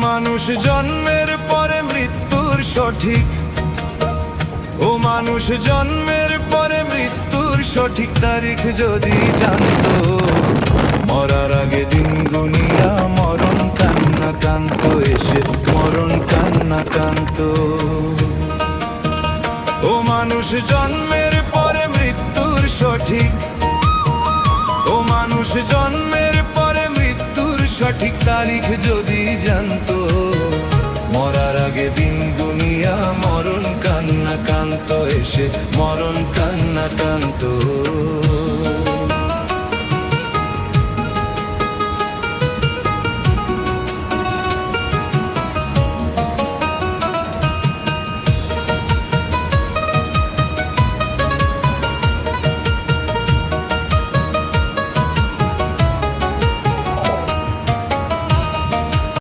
মানুষ জন্মের পরে মৃত্যুর সঠিক, ও মানুষ জন্মের পরে মৃত্যুর সঠিক তারিখ যদি জানতো, মরার আগে দিন গুনিয়া মরণ কান্না কান্ত, এসে মরণ কান্না কান্ত। ও মানুষ জন্মের পরে মৃত্যুর সঠিক, ও মানুষ জন্মের পরে মৃত্যুর সঠিক তারিখ যদি জানতো, মরার আগে দিন গুনিয়া মরণ কান্না কান্ত, এসে মরণ কান্না কান্ত।